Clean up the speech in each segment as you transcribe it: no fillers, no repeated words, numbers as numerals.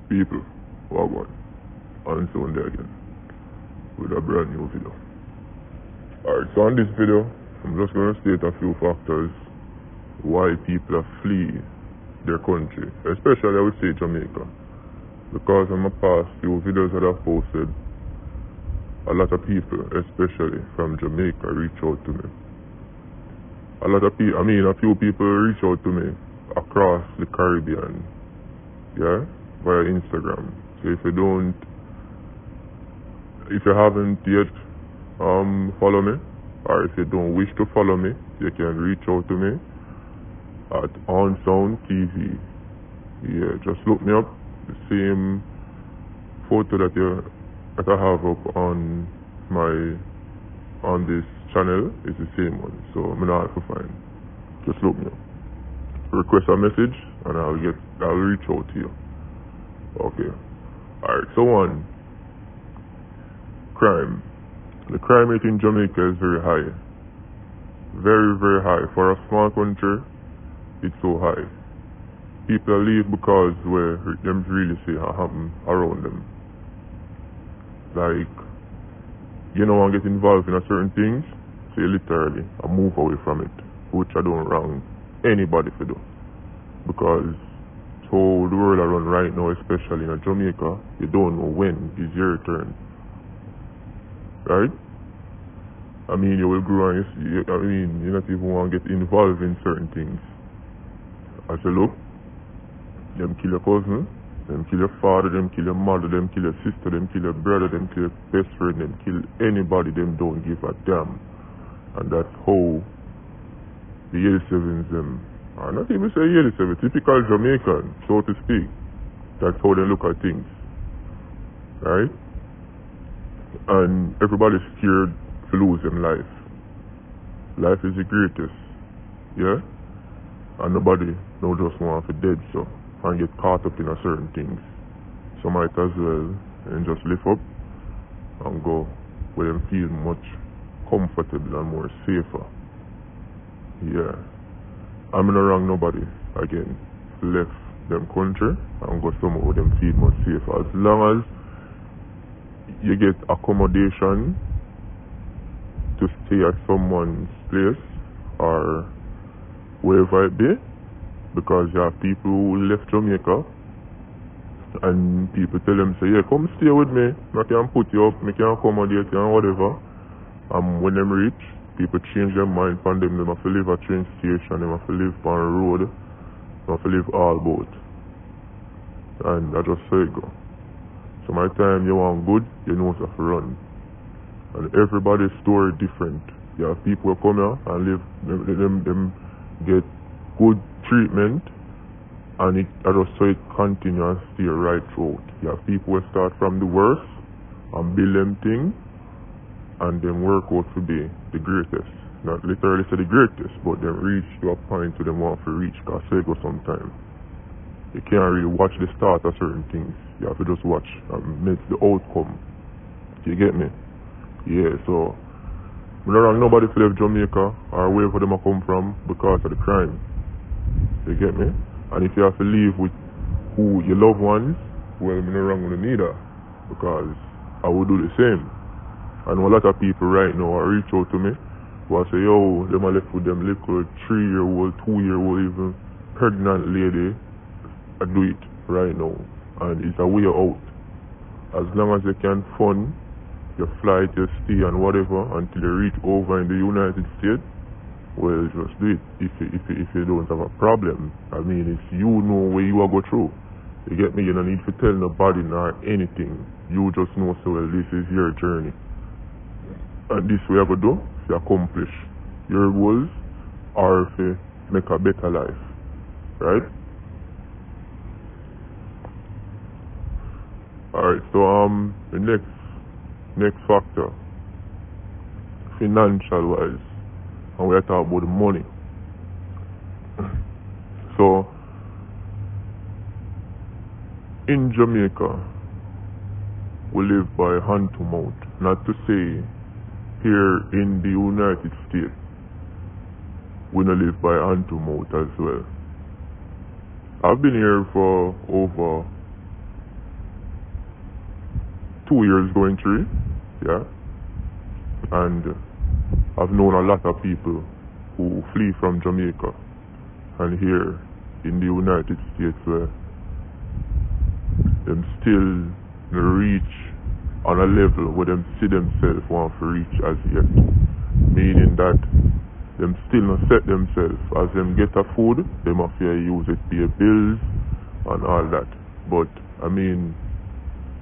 People, wagwan, on Sunday again with a brand new video. Alright, so on this video, I'm just going to state a few factors why people are flee their country, especially I would say Jamaica, because in my past few videos that I've posted, a lot of people, especially from Jamaica, reach out to me. A few people reach out to me across the Caribbean, yeah, via Instagram. So if you haven't yet follow me, or if you don't wish to follow me, you can reach out to me at On Sound TV. Yeah, just look me up. The same photo that I have up on this channel is the same one. So I'm not hard to find. Just look me up. Request a message and I'll reach out to you. Okay. Alright, so on. Crime. The crime rate in Jamaica is very high. Very, very high. For a small country, it's so high. People leave because where them really see what happen around them. Like, you don't want to get involved in a certain things, so you literally move away from it, which I don't wrong anybody to do. Because so the world around right now, especially in Jamaica, you don't know when is your turn. Right? I mean, you will grow and you not even want to get involved in certain things. I say, look, them kill your cousin, them kill your father, them kill your mother, them kill your sister, them kill your brother, them kill your best friend, them kill anybody, them don't give a damn. And that's how the 87s, or not even say 87, typical Jamaican, so to speak. That's how they look at things. Right? And everybody's scared to lose them life. Life is the greatest. Yeah? And nobody no just want to dead so and get caught up in a certain things. So might as well and just lift up and go where them feel much comfortable and more safer. Yeah. I'm not wrong nobody again. Left them country and go somewhere where them feel much safer. As long as you get accommodation to stay at someone's place or wherever it be, because you have people who left Jamaica and people tell them, say, yeah, come stay with me, I can put you up, I can accommodate you and whatever. And when them reach, people change their mind from them have to live at train station, they have to live on a road, they have to live all boat. And I just say it go. So my time you want good, you know how to run. And everybody's story different. You have people who come here and live, them get good treatment, and I just so it continue and stay right throughout. You have people who start from the worst and build them things, and then work out to be the greatest. Not literally say the greatest, but then reach to a point to them want to reach, because they go sometime. You can't really watch the start of certain things. You have to just watch and make the outcome. You get me? Yeah, so we don't wrong nobody to leave Jamaica or wherever them come from because of the crime. You get me? And if you have to leave with who your loved ones, well, I'm not wrong with them either, because I would do the same. And a lot of people right now reach out to me who I say, yo, them are left with them little 3-year-old, 2-year-old, even pregnant lady. I do it right now, and it's a way out. As long as you can fund your flight, your stay and whatever until you reach over in the United States, well, just do it. If you don't have a problem, I mean, if you know where you are go through, you get me, you don't need to tell nobody nor anything. You just know, so well, this is your journey, and this way I go do to accomplish your goals or to make a better life, right? Alright, so the next factor, financial wise, and we are talking about the money. So in Jamaica we live by hand to mouth. Not to say here in the United States we don't live by hand to mouth as well. I've been here for over 2 years going 3, yeah. And I've known a lot of people who flee from Jamaica and here in the United States where them still reach on a level where them see themselves want to reach as yet. Meaning that them still not set themselves. As them get a food, them have to use it, pay bills and all that. But I mean,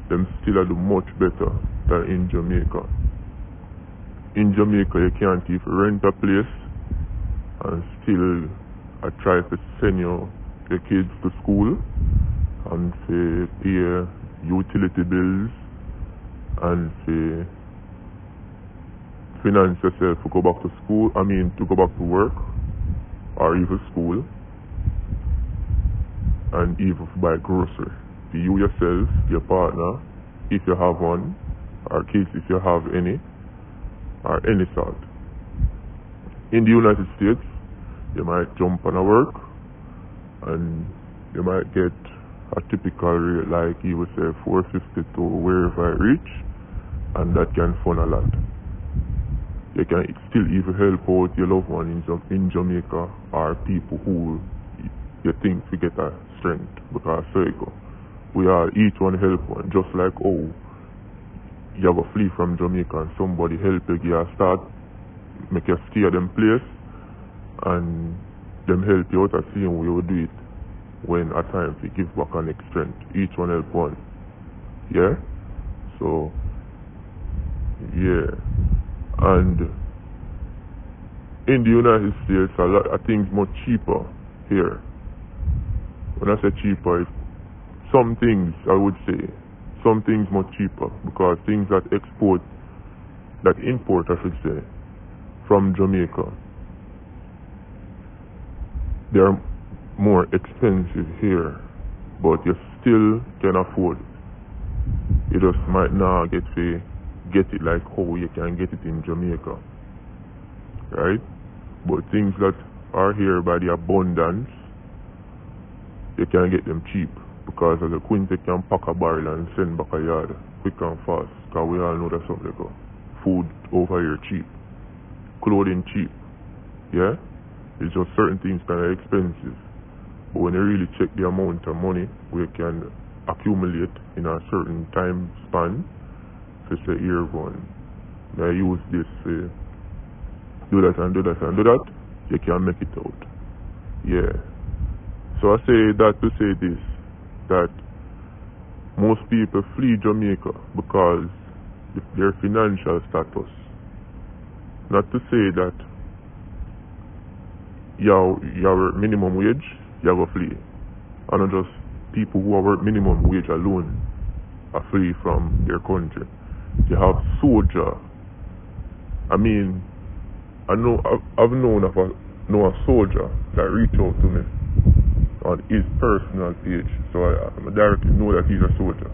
them still are do much better than in Jamaica. In Jamaica you can't even rent a place and still I try to send your kids to school and to pay utility bills and to finance yourself to go back to school, to go back to work or even school, and even buy groceries. To you yourself, your partner, if you have one, or kids if you have any, or any sort. In the United States, you might jump on a work and you might get a typical rate like you would say $4.50 to wherever it reach, and that can fund a lot. You can still even help out your loved one in Jamaica or people who you think we get a strength, because circle. We are each one help one, just like you have a flee from Jamaica and somebody help you get a start, make you stay at them place and them help you out. I see we will do it when at times we give back an strength. Each one help one. Yeah? So yeah. And in the United States a lot of things much cheaper here. When I say cheaper, some things I would say some things much cheaper, because things that import I should say from Jamaica, they are more expensive here, but you still can afford it. You just might not get it like how you can get it in Jamaica, right? But things that are here by the abundance, you can get them cheap, because as a quintet can pack a barrel and send back a yard quick and fast, because we all know that's something like food over here cheap, clothing cheap, yeah? It's just certain things kind of expensive, but when you really check the amount of money we can accumulate in a certain time span, to say here one, I use this, do that and do that and do that, you can make it out, yeah. So I say that to say this, that most people flee Jamaica because of their financial status. Not to say that you work minimum wage, you go flee. And not just people who work minimum wage alone are free from their country. You have soldier. I've known a soldier that reached out to me on his personal page, so I directly know that he's a soldier,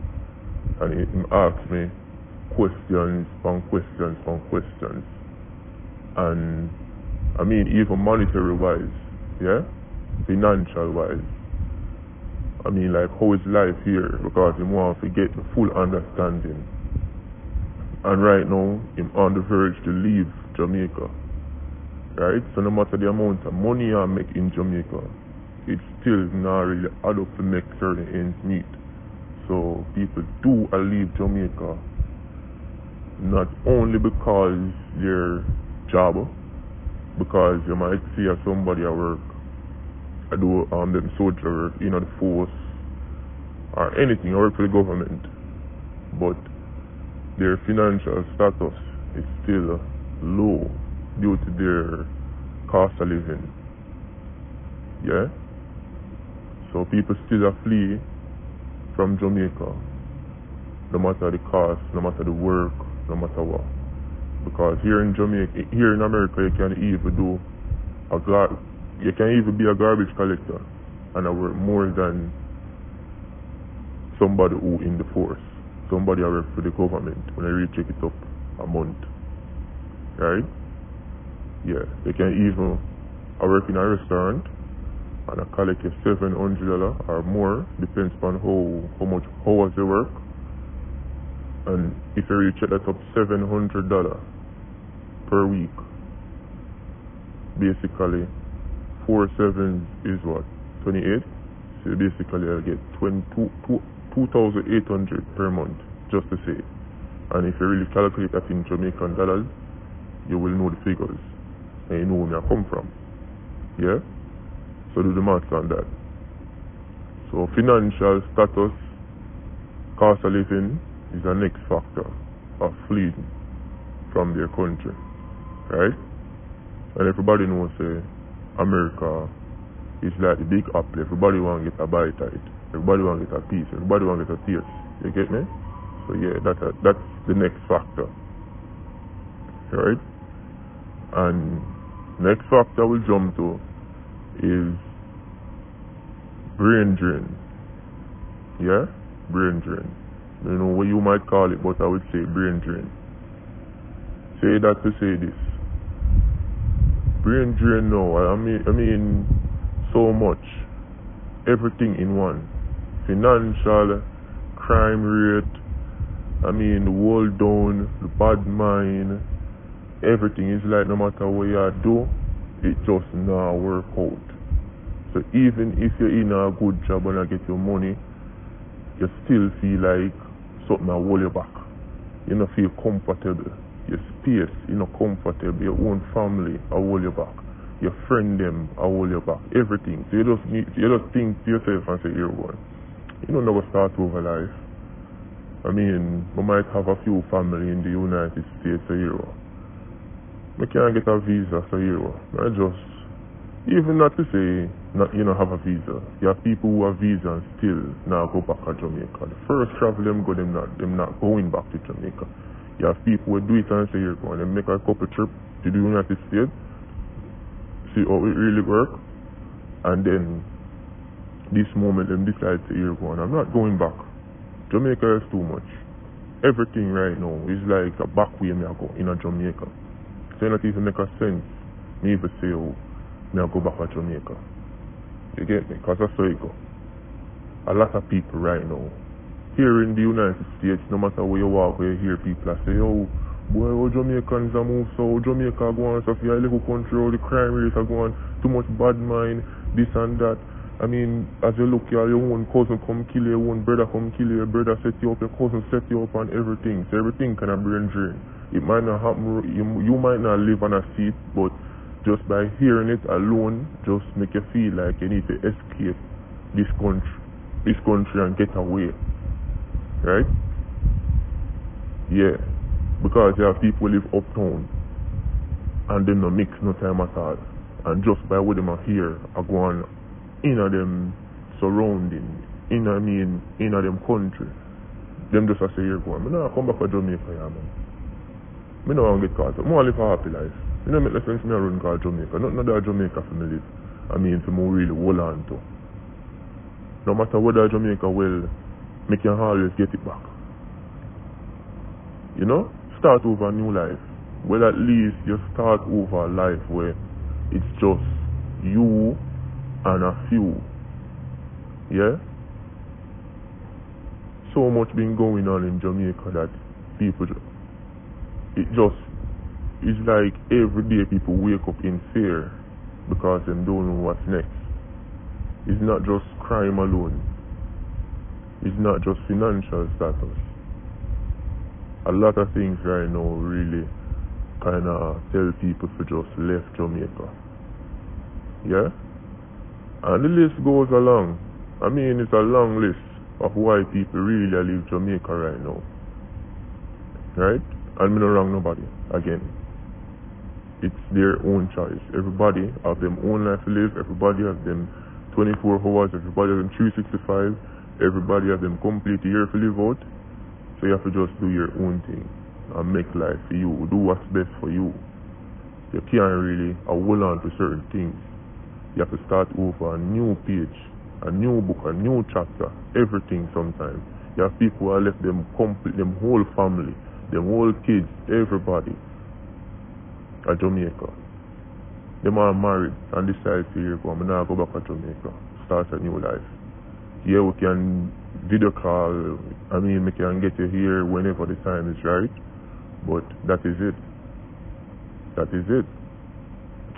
and he asked me questions on questions on questions, and even monetary wise, yeah, financial wise, like how is life here, because he wants to get the full understanding, and right now I'm on the verge to leave Jamaica, right? So no matter the amount of money I make in Jamaica, it still not really add up to make certain ends meet. So people do leave Jamaica, not only because their job, because you might see somebody at work, I do them soldier work, the force or anything, I work for the government, but their financial status is still low due to their cost of living. Yeah? So people still flee from Jamaica, no matter the cost, no matter the work, no matter what. Because here in America, you can even be a garbage collector and I work more than somebody who in the force, somebody I work for the government when I really check it up a month, right? Yeah, you can even I work in a restaurant and I collect $700 or more, depends on how much hours they work. And if you really check that up, $700 per week. Basically, 4 sevens is what? 28? So basically I'll get 2,800 per month, just to say. And if you really calculate that in Jamaican dollars, you will know the figures. And you know where I come from. Yeah? So do the maths on that. So financial status, cost of living is the next factor of fleeing from their country. Right? And everybody knows America is like the big apple. Everybody want to get a bite at it. Everybody want to get a piece. Everybody want to get a taste. You get me? So yeah, that's the next factor. Right? And next factor we'll jump to is brain drain. Yeah? Brain drain. You know what you might call it, but I would say brain drain. Say that to say this. Brain drain now, I mean so much. Everything in one. Financial, crime rate, the world down, the bad mind, everything is like no matter what you do, it just not work out. So even if you're in a good job and I get your money, you still feel like something will hold you back. You don't feel comfortable. Your space, you're not comfortable. Your own family will hold you back. Your friend them will hold you back. Everything. So you just think to yourself and say, here one. You don't never start over life. We might have a few family in the United States a year. We can't get a visa for a year. I just, even not to say, you don't have a visa. You have people who have visa and still now go back to Jamaica. The first travel them go, them not going back to Jamaica. You have people who do it and say you're going. They make a couple trips to the United States, see how it really works, and then this moment them decide to you're going. I'm not going back. Jamaica is too much. Everything right now is like a back way me I go in a Jamaica. So it not even make a sense me even say me I go back to Jamaica. You get me? Because that's how it go. A lot of people right now here in the United States, no matter where you walk, where you hear people say, oh, boy, how Jamaicans are moved, so Jamaica going, so if you have a little country, all the crime rates are going, too much bad mind, this and that. As you look here, your own cousin come kill you, your own brother come kill you, your brother set you up, your cousin set you up and everything. So everything kind of brain drain. It might not happen, you might not live on a seat, but just by hearing it alone, just make you feel like you need to escape this country and get away. Right? Yeah. Because there are people who live uptown and them no mix no time at all. And just by what them are here are going in a them surrounding, in a them country. Them just say you're going. I don't come back to Jamaica, yeah, man. I don't want to get caught up. I want to live a happy life. I don't make the sense me run called Jamaica. Not that Jamaica for me live. For me really hold on to. No matter whether Jamaica will, me can always get it back. You know? Start over a new life. Well, at least you start over a life where it's just you and a few. Yeah? So much been going on in Jamaica that people it's like every day people wake up in fear because they don't know what's next. It's not just crime alone. It's not just financial status. A lot of things right now really kind of tell people to just left Jamaica. Yeah? And the list goes along. It's a long list of why people really leave Jamaica right now. Right? And me not wrong nobody. Again. It's their own choice. Everybody have their own life to live. Everybody have them 24 hours. Everybody have them 365. Everybody have them complete year to live out. So you have to just do your own thing and make life for you. Do what's best for you. You can't really hold on to certain things. You have to start over a new page, a new book, a new chapter, everything sometimes. You have people who have left them whole family, them whole kids, everybody at Jamaica. Them are married and decide to here go. I'm not go back to Jamaica. Start a new life. Yeah, we can video call. I mean, we can get you here whenever the time is right, but that is it. That is it.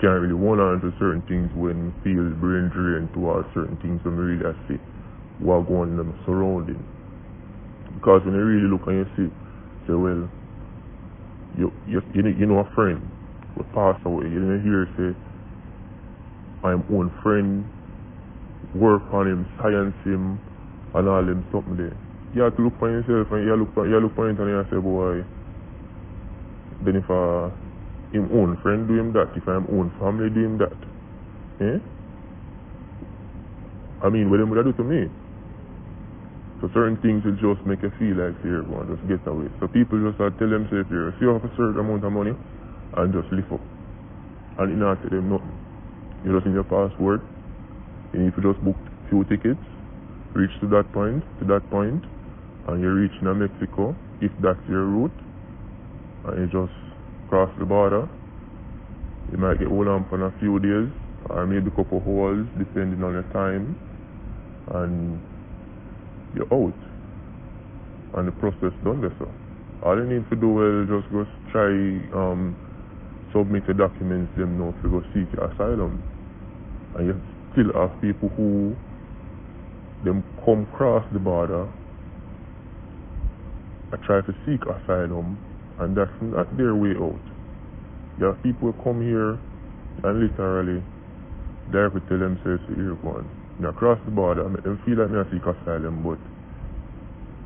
Can't really hold on to certain things when feel brain drain towards certain things when we really see what going on in the surrounding. Because when you really look and you see, say, well, you know a friend who passed away. You didn't hear say, I'm own friend, work on him, science him, and all them something there. You have to look for yourself and you look for it and you say, boy, then if him own friend do him that, if I'm own family do him that. Eh? I mean, what them would do to me? So certain things will just make you feel like say everyone just get away. So people just tell themselves here, if you have a certain amount of money and just live up. And you not tell them nothing. You just need your passport, you need to just book few tickets, reach to that point, and you reach in Mexico, if that's your route, and you just cross the border. You might get hold on for a few days or maybe a couple hours depending on your time, and you're out and the process done there. So all you need to do is just go try submit the documents them know to go seek asylum. And you still have people who them come cross the border and try to seek asylum, and that's not their way out. You have people who come here and literally directly tell themselves to here one. Now cross the border, I make them feel like me I seek asylum, but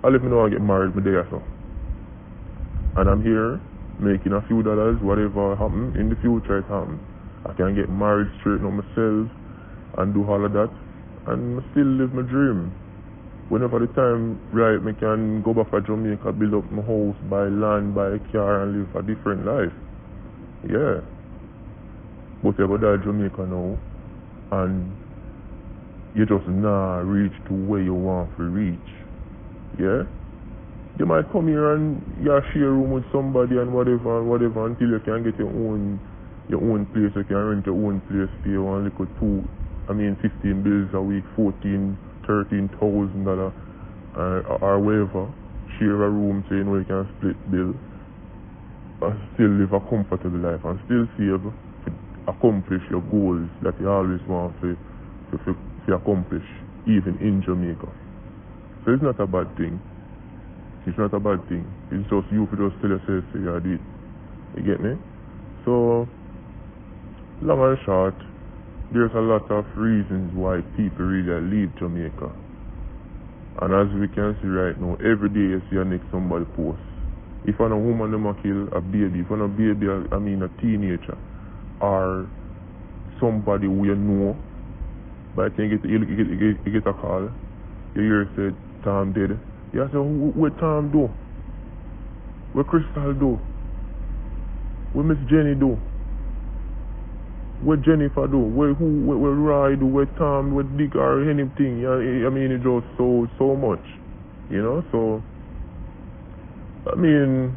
I let me know I get married me there so. And I'm here making a few dollars, whatever happen in the future it happen. I can get married, straighten up myself and do all of that, and still live my dream. Whenever the time right, I can go back to Jamaica, build up my house, buy land, buy a car, and live a different life. Yeah. But you go to Jamaica now, and you just not reach to where you want to reach. Yeah. You might come here and you share a room with somebody and whatever until you can get your own place. You can rent your own place, pay one little 15 bills a week, $14,000-13,000 or whatever. Share a room so you know you can split bill and still live a comfortable life and still save to accomplish your goals that you always want to accomplish, even in Jamaica. So it's not a bad thing. It's not a bad thing. It's just you to just tell yourself so you do it. You get me? So long and short, there's a lot of reasons why people really leave Jamaica. And as we can see right now, every day you see a next somebody post. If a woman them a kill a baby, if a baby a teenager or somebody we know, but I think you get a call, you hear said Tom dead. You say what Tom do? What Crystal do? What Miss Jenny do? What Jennifer do? What Roy do? What Tom? What Dick or anything? I mean, it's just so much, you know. So I mean,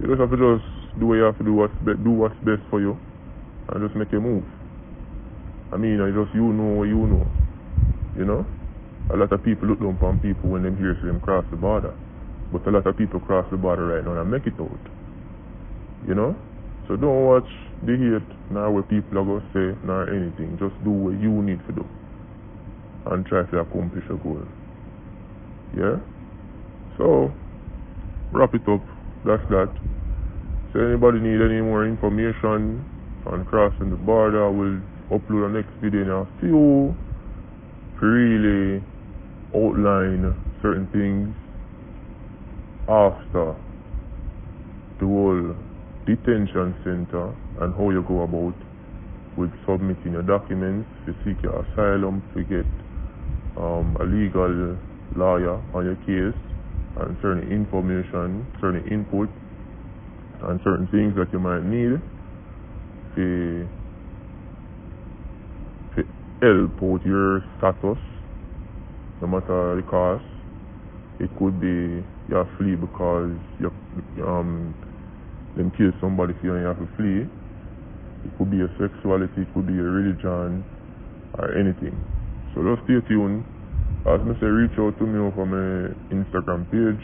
you just have to just do what you have to do. What's best for you, and just make a move. I mean, I just you know. You know. A lot of people look down upon people when them hear them cross the border, but a lot of people cross the border right now and make it out. You know. So don't watch the hate, nor what people are going to say, nor anything. Just do what you need to do and try to accomplish a goal. Yeah? So, wrap it up. That's that. So anybody need any more information on crossing the border, I will upload the next video in a few to really outline certain things after the whole detention center and how you go about with submitting your documents to seek your asylum, to get a legal lawyer on your case, and certain information, certain input, and certain things that you might need to help out your status, no matter the cost. It could be you flee because you them kill somebody for you and you have to flee. It could be your sexuality, it could be your religion, or anything. So just stay tuned As me say, reach out to me over my Instagram page,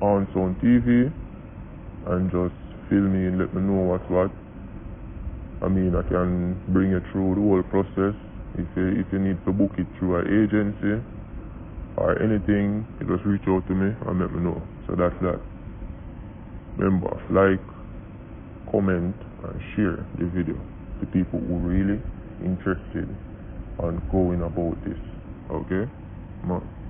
on Sound TV, and just fill me and let me know what's what. I mean, I can bring you through the whole process. If you need to book it through an agency or anything, you just reach out to me and let me know. So that's that. Remember, like, comment, and share the video to people who really interested on going about this. Okay? Man.